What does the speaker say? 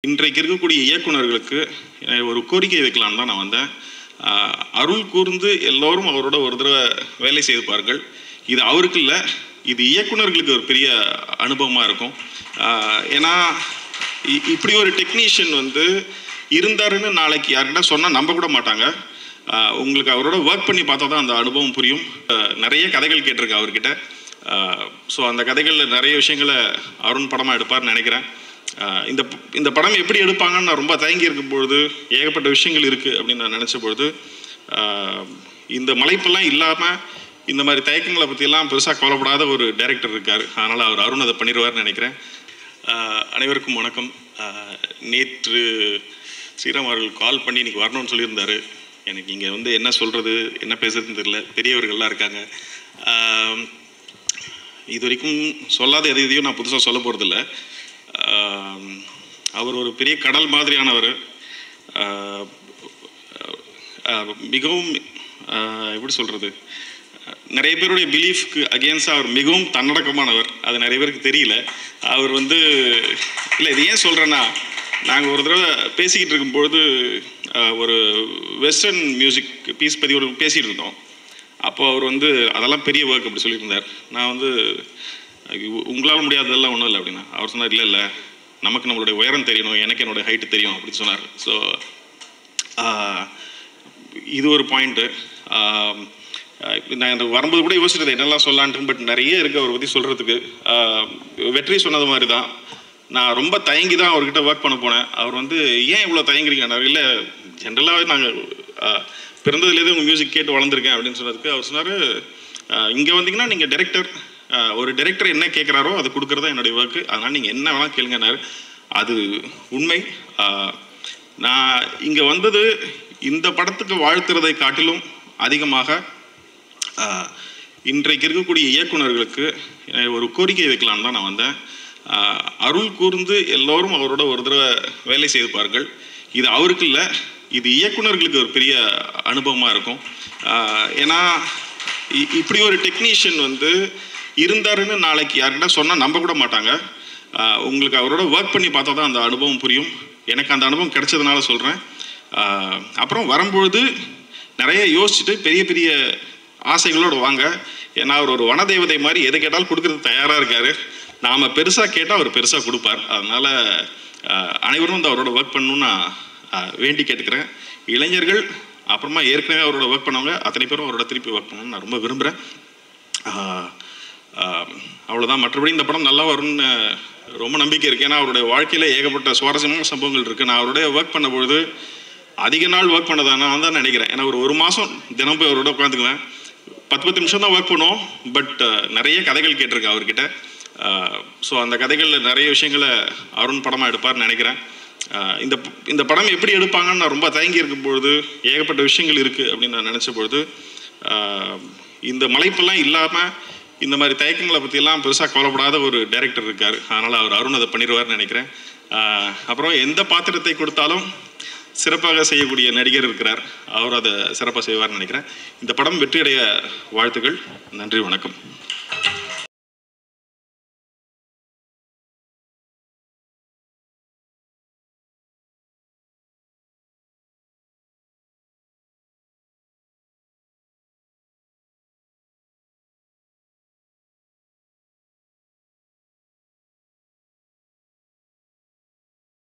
இன்றைக்கு இருக்கக்கூடிய இயக்குனர்களுக்கு ஒரு கோரிக்கை வைக்கலாம்னு தான் நான் வந்தேன். அருள் கூர்ந்து எல்லோரும் அவரோட ஒரு தடவை வேலை செய்திருப்பார்கள். இது அவருக்கு இல்லை, இது இயக்குனர்களுக்கு ஒரு பெரிய அனுபவமாக இருக்கும். ஏன்னா இப்படி ஒரு டெக்னீஷியன் இருந்தாருன்னு நாளைக்கு யார்கிட்ட சொன்னால் நம்ப கூட மாட்டாங்க. உங்களுக்கு அவரோட ஒர்க் பண்ணி பார்த்தா தான் அந்த அனுபவம் புரியும். நிறைய கதைகள் கேட்டிருக்கேன் அவர்கிட்ட. ஸோ அந்த கதைகளில் நிறைய விஷயங்களை அருண் படமாக எடுப்பார்னு நினைக்கிறேன். இந்த படம் எப்படி எடுப்பாங்கன்னு நான் ரொம்ப தயங்கி இருக்கும் பொழுது, ஏகப்பட்ட விஷயங்கள் இருக்குது அப்படின்னு நான் நினச்ச பொழுது, இந்த மலைப்பெல்லாம் இல்லாமல் இந்த மாதிரி தயக்கங்களை பற்றியெல்லாம் பெருசாக கவலைப்படாத ஒரு டைரக்டர் இருக்கார். அதனால் அவர் அருண் அதை பண்ணிடுவார்னு நினைக்கிறேன். அனைவருக்கும் வணக்கம். நேற்று ஸ்ரீராம் அவர்கள் கால் பண்ணி இன்றைக்கி வரணும்னு சொல்லியிருந்தார். எனக்கு இங்கே என்ன சொல்கிறது, என்ன பேசுறதுன்னு தெரியல. பெரியவர்கள்லாம் இருக்காங்க. இது வரைக்கும் சொல்லாத எதையும் நான் புதுசாக சொல்ல போகிறதில்ல. அவர் ஒரு பெரிய கடல் மாதிரியானவர். மிகவும் எப்படி சொல்கிறது, நிறைய பேருடைய பிலீஃப்க்கு அகேன்ஸ்டாக அவர் மிகவும் தன்னடக்கமானவர். அது நிறைய பேருக்கு தெரியல. அவர் இல்லை, இது ஏன் சொல்கிறேன்னா, நாங்கள் ஒரு தடவை பேசிக்கிட்டு இருக்கும்பொழுது ஒரு வெஸ்டர்ன் மியூசிக் பீஸ் பற்றி ஒரு பேசிகிட்டு இருந்தோம். அப்போது அவர் அதெல்லாம் பெரிய ஒர்க் அப்படி சொல்லியிருந்தார். நான் உங்களால் முடியாததெல்லாம் ஒன்றும் இல்லை அப்படின்னா, அவர் சொன்னார், இல்லை நமக்கு நம்மளுடைய உயரம் தெரியணும், எனக்கு என்னோடய ஹைட்டு தெரியும் அப்படின்னு சொன்னார். ஸோ இது ஒரு பாயிண்ட்டு. நான் வரும்போது கூட யோசிச்சது என்னெல்லாம் சொல்லலான்ட்டு, பட் நிறைய இருக்குது அவரை பற்றி சொல்கிறதுக்கு. வெற்றி சொன்னது மாதிரி தான், நான் ரொம்ப தயங்கி தான் அவர்கிட்ட ஒர்க் பண்ண போனேன். அவர் ஏன் இவ்வளோ தயங்குறீங்க? இல்லை, ஜென்ரலாகவே நாங்கள் பிறந்ததுலேருந்து உங்கள் மியூசிக் கேட்டு வளர்ந்துருக்கேன் அப்படின்னு சொன்னதுக்கு அவர் சொன்னார், இங்கே வந்தீங்கன்னா நீங்கள் டைரக்டர், ஒரு டைரக்டர் என்ன கேட்குறாரோ அது கொடுக்குறதா என்னுடைய ஒர்க்கு, அதனால் நீங்கள் என்ன வேணால் கேளுங்கன்னாரு. அது உண்மை. நான் இங்கே வந்தது இந்த படத்துக்கு வாழ்த்துறதை காட்டிலும் அதிகமாக இன்றைக்கு இருக்கக்கூடிய இயக்குனர்களுக்கு ஒரு கோரிக்கை வைக்கலாம்னு தான் நான் வந்தேன். அருள் கூர்ந்து எல்லோரும் அவரோட ஒரு தடவை வேலை செய்திருப்பார்கள். இது அவருக்கு இல்லை, இது இயக்குனர்களுக்கு ஒரு பெரிய அனுபவமாக இருக்கும். ஏன்னா இப்படி ஒரு டெக்னீஷியன் இருந்தாருன்னு நாளைக்கு யார்கிட்ட சொன்னால் நம்ப கூட மாட்டாங்க. உங்களுக்கு அவரோட ஒர்க் பண்ணி பார்த்தா தான் அந்த அனுபவம் புரியும். எனக்கு அந்த அனுபவம் கிடைச்சதுனால சொல்கிறேன். அப்புறம் வரும்பொழுது நிறைய யோசிச்சுட்டு பெரிய பெரிய ஆசைகளோடு வாங்க. ஏன்னா அவர் ஒரு வனதேவதை மாதிரி எதை கேட்டாலும் கொடுக்கறது தயாராக இருக்கார். நாம் பெருசாக கேட்டால் அவர் பெருசாக கொடுப்பார். அதனால் அனைவரும் அவரோட ஒர்க் பண்ணணுன்னு நான் வேண்டி கேட்டுக்கிறேன். இளைஞர்கள் அப்புறமா ஏற்கனவே அவரோட ஒர்க் பண்ணவங்க அத்தனை பேரும் அவரோட திருப்பி ஒர்க் பண்ணணும்னு நான் ரொம்ப விரும்புகிறேன். அவ்வளோதான். மற்றபடி இந்த படம் நல்லா வரும்னு ரொம்ப நம்பிக்கை இருக்குது. ஏன்னா அவருடைய வாழ்க்கையில் ஏகப்பட்ட சுவாரஸ்யமான சம்பவங்கள் இருக்குது. நான் அவருடைய ஒர்க் பண்ணும்பொழுது அதிக நாள் ஒர்க் பண்ணதான் நான் தான் நினைக்கிறேன். ஏன்னா ஒரு மாதம் தினம் போய் அவரோட உட்காந்துக்குவேன். 10 நிமிஷம் தான் ஒர்க் பண்ணுவோம். பட் நிறைய கதைகள் கேட்டிருக்கேன் அவர்கிட்ட. ஸோ அந்த கதைகளில் நிறைய விஷயங்களை அருண் படமாக எடுப்பார்னு நினைக்கிறேன். இந்த படம் எப்படி எடுப்பாங்கன்னு நான் ரொம்ப தயங்கி இருக்கும் பொழுது, ஏகப்பட்ட விஷயங்கள் இருக்குது அப்படின்னு நான் நினச்ச பொழுது, இந்த மலைப்பெல்லாம் இல்லாமல் இந்த மாதிரி தயக்கங்களை பற்றியெல்லாம் பெருசாக கவலைப்படாத ஒரு டைரக்டர் இருக்கார். அதனால் அவர் அருண் அதை பண்ணிடுவார்னு நினைக்கிறேன். அப்புறம் எந்த பாத்திரத்தை கொடுத்தாலும் சிறப்பாக செய்யக்கூடிய நடிகர் இருக்கிறார். அவர் அதை சிறப்பாக செய்வார்னு நினைக்கிறேன். இந்த படம் வெற்றியடைய வாழ்த்துக்கள். நன்றி, வணக்கம்.